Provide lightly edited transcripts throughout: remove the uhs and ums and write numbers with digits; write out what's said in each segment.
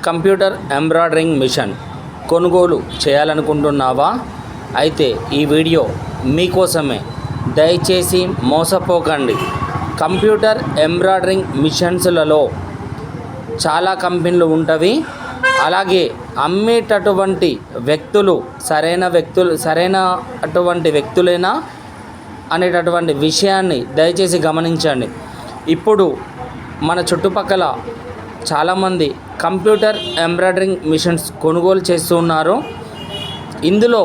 Computer embroidering machine కొనుగోలు చేయాలనుకుంటున్నావా? అయితే ఈ వీడియో మీకోసమే. దయచేసి మోసపోకండి. కంప్యూటర్ ఎంబ్రాయిడరింగ్ మిషన్స్లలో చాలా కంపెనీలు ఉంటవి. అలాగే అమ్మేటటువంటి వ్యక్తులు సరైనటువంటి వ్యక్తులేనా అనేటటువంటి విషయాన్ని దయచేసి గమనించండి. ఇప్పుడు మన చుట్టుపక్కల చాలామంది కంప్యూటర్ ఎంబ్రాయిడరింగ్ మిషన్స్ కొనుగోలు చేస్తూ ఉన్నారు. ఇందులో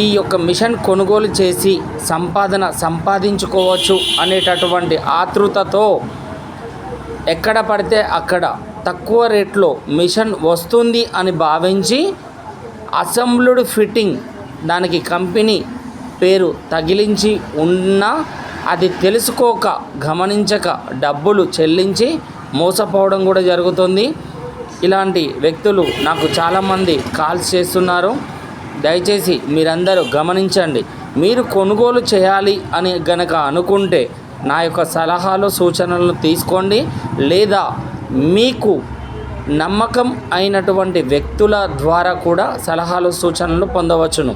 ఈ యొక్క మిషన్ కొనుగోలు చేసి సంపాదించుకోవచ్చు అనేటటువంటి ఆతృతతో ఎక్కడ పడితే అక్కడ తక్కువ రేట్లో మిషన్ వస్తుంది అని భావించి అసెంబ్ల్డ్ ఫిట్టింగ్ దానికి కంపెనీ పేరు తగిలించి ఉన్నా అది తెలుసుకోక గమనించక డబ్బులు చెల్లించి మోసపోవడం కూడా జరుగుతుంది. ఇలాంటి వ్యక్తులు నాకు చాలామంది కాల్స్ చేస్తున్నారు. దయచేసి మీరందరూ గమనించండి. మీరు కొనుగోలు చేయాలి అని గనక అనుకుంటే నా యొక్క సలహాలు సూచనలను తీసుకోండి, లేదా మీకు నమ్మకం అయినటువంటి వ్యక్తుల ద్వారా కూడా సలహాలు సూచనలు పొందవచ్చును.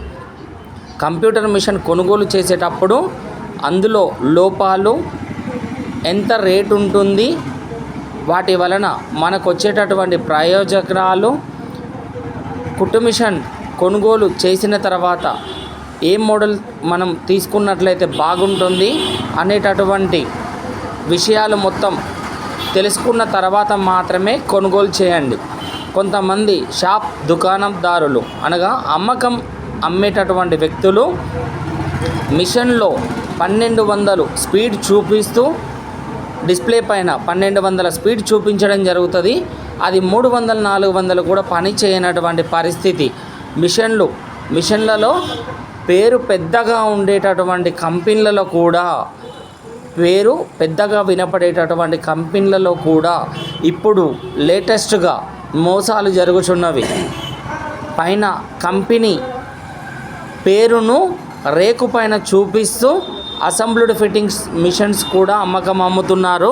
కంప్యూటర్ మిషన్ కొనుగోలు చేసేటప్పుడు అందులో లోపాలు, ఎంత రేటు ఉంటుంది, వాటి వలన మనకు వచ్చేటటువంటి ప్రయోజనాలు, కుట్టు మిషన్ కొనుగోలు చేసిన తర్వాత ఏ మోడల్ మనం తీసుకున్నట్లయితే బాగుంటుంది అనేటటువంటి విషయాలు మొత్తం తెలుసుకున్న తర్వాత మాత్రమే కొనుగోలు చేయండి. కొంతమంది దుకాణందారులు అనగా అమ్మేటటువంటి వ్యక్తులు మిషన్లో 1200 స్పీడ్ చూపిస్తూ డిస్ప్లే పైన 1200 స్పీడ్ చూపించడం జరుగుతుంది. అది 300, 400 కూడా పని చేయనటువంటి పరిస్థితి. మిషన్లలో పేరు పెద్దగా ఉండేటటువంటి కంపెనీలలో కూడా, పేరు పెద్దగా వినపడేటటువంటి కంపెనీలలో కూడా ఇప్పుడు లేటెస్ట్గా మోసాలు జరుగుతున్నవి. పైన కంపెనీ పేరును రేకు పైన చూపిస్తూ అసెంబ్ల్డ్ ఫిట్టింగ్స్ మిషన్స్ కూడా అమ్ముతున్నారు.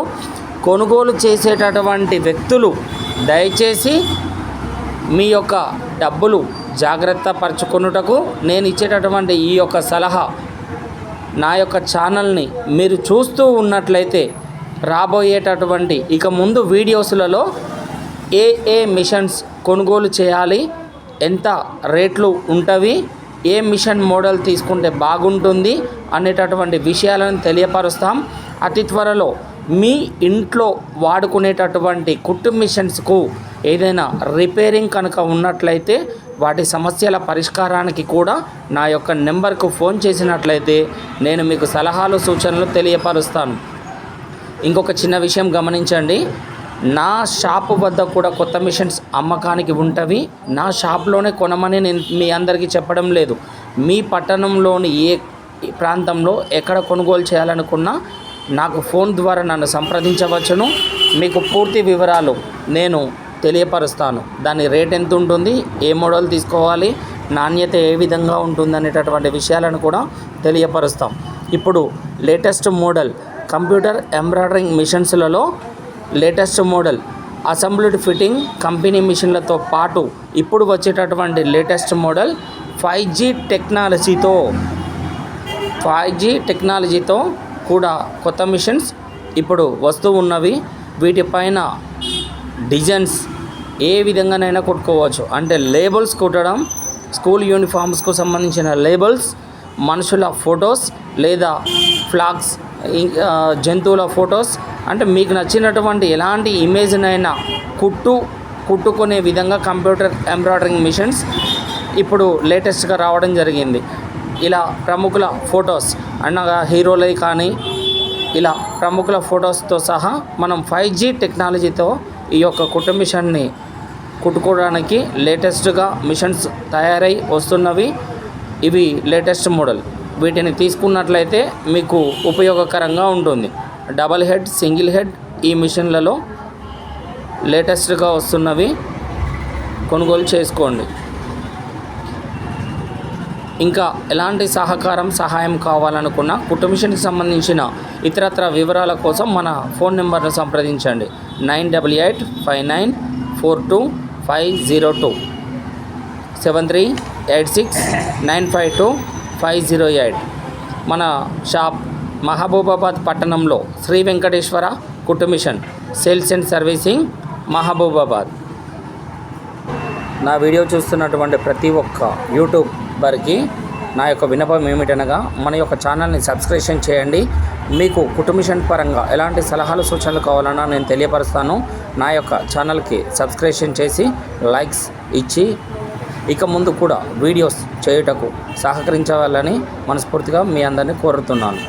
కొనుగోలు చేసేటటువంటి వ్యక్తులు దయచేసి మీ యొక్క డబ్బులు జాగ్రత్త పరచుకొనుటకు నేను ఇచ్చేటటువంటి ఈ యొక్క సలహా. నా యొక్క ఛానల్ని మీరు చూస్తూ ఉన్నట్లయితే రాబోయేటటువంటి ఇక ముందు వీడియోస్లలో ఏ మిషన్స్ కొనుగోలు చేయాలి, ఎంత రేట్లు ఉంటవి, ఏ మిషన్ మోడల్ తీసుకుంటే బాగుంటుంది అనేటటువంటి విషయాలను తెలియపరుస్తాం. అతి త్వరలో మీ ఇంట్లో వాడుకునేటటువంటి కుట్టు మిషన్స్కు ఏదైనా రిపేరింగ్ కనుక ఉన్నట్లయితే వాటి సమస్యల పరిష్కారానికి కూడా నా యొక్క నెంబర్కు ఫోన్ చేసినట్లయితే నేను మీకు సలహాలు సూచనలు తెలియపరుస్తాను. ఇంకొక చిన్న విషయం గమనించండి. నా షాపు వద్ద కూడా కొత్త మిషన్స్ అమ్మకానికి ఉంటవి. నా షాప్లోనే కొనమని నేను మీ అందరికీ చెప్పడం లేదు. మీ పట్టణంలోని ఏ ప్రాంతంలో ఎక్కడ కొనుగోలు చేయాలనుకున్నా నాకు ఫోన్ ద్వారా నన్ను సంప్రదించవచ్చును. మీకు పూర్తి వివరాలు నేను తెలియపరుస్తాను. దాని రేట్ ఎంత ఉంటుంది, ఏ మోడల్ తీసుకోవాలి, నాణ్యత ఏ విధంగా ఉంటుంది అనేటటువంటి విషయాలను కూడా తెలియపరుస్తాం. ఇప్పుడు లేటెస్ట్ మోడల్ కంప్యూటర్ ఎంబ్రాయిడరింగ్ మిషన్స్లలో latest model assembled fitting company మిషన్లతో పాటు ఇప్పుడు వచ్చేటటువంటి లేటెస్ట్ మోడల్ 5G టెక్నాలజీతో కూడా కొత్త మిషన్స్ ఇప్పుడు వస్తూ ఉన్నవి. వీటిపైన డిజైన్స్ ఏ విధంగానైనా కుట్టుకోవచ్చు. అంటే లేబుల్స్ కుట్టడం, స్కూల్ యూనిఫామ్స్కు సంబంధించిన లేబుల్స్, మనుషుల ఫొటోస్ లేదా ఫ్లాగ్స్, జంతువుల ఫొటోస్, అంటే మీకు నచ్చినటువంటి ఎలాంటి ఇమేజ్నైనా కుట్టుకునే విధంగా కంప్యూటర్ ఎంబ్రాయిడరింగ్ మిషన్స్ ఇప్పుడు లేటెస్ట్గా రావడం జరిగింది. ఇలా ప్రముఖుల ఫొటోస్ అనగా హీరోలై కానీ ఇలా ప్రముఖుల ఫొటోస్తో సహా మనం 5G టెక్నాలజీతో ఈ యొక్క కుట్టు మిషన్ని కుట్టుకోవడానికి లేటెస్ట్గా మిషన్స్ తయారై వస్తున్నవి. ఇవి లేటెస్ట్ మోడల్. వీటిని తీసుకున్నట్లయితే మీకు ఉపయోగకరంగా ఉంటుంది. డబల్ హెడ్, సింగిల్ హెడ్ ఈ మిషన్లలో లేటెస్ట్గా వస్తున్నవి. కొనుగోలు చేసుకోండి. ఇంకా ఎలాంటి సహాయం కావాలనుకున్నా కుట్టు మిషన్కి సంబంధించిన ఇతరత్ర వివరాల కోసం మన ఫోన్ నెంబర్ను సంప్రదించండి. 988594 7386924502 7386952508. మన షాప్ మహబూబాబాద్ పట్టణంలో శ్రీ వెంకటేశ్వర కుట్టు మిషన్ సేల్స్ అండ్ సర్వీసింగ్, మహబూబాబాద్. నా వీడియో చూస్తున్నటువంటి ప్రతి ఒక్క యూట్యూబర్కి నా యొక్క విన్నపం ఏమిటనగా, మన యొక్క ఛానల్ని సబ్స్క్రిప్షన్ చేయండి. మీకు కుట్టు మిషన్ పరంగా ఎలాంటి సలహాలు సూచనలు కావాలన్నా నేను తెలియపరుస్తాను. నా యొక్క ఛానల్కి సబ్స్క్రిప్షన్ చేసి లైక్స్ ఇచ్చి ఇక ముందు కూడా వీడియోస్ చేయుటకు సహకరించవాలని మనస్ఫూర్తిగా మీ అందరినీ కోరుతున్నాను.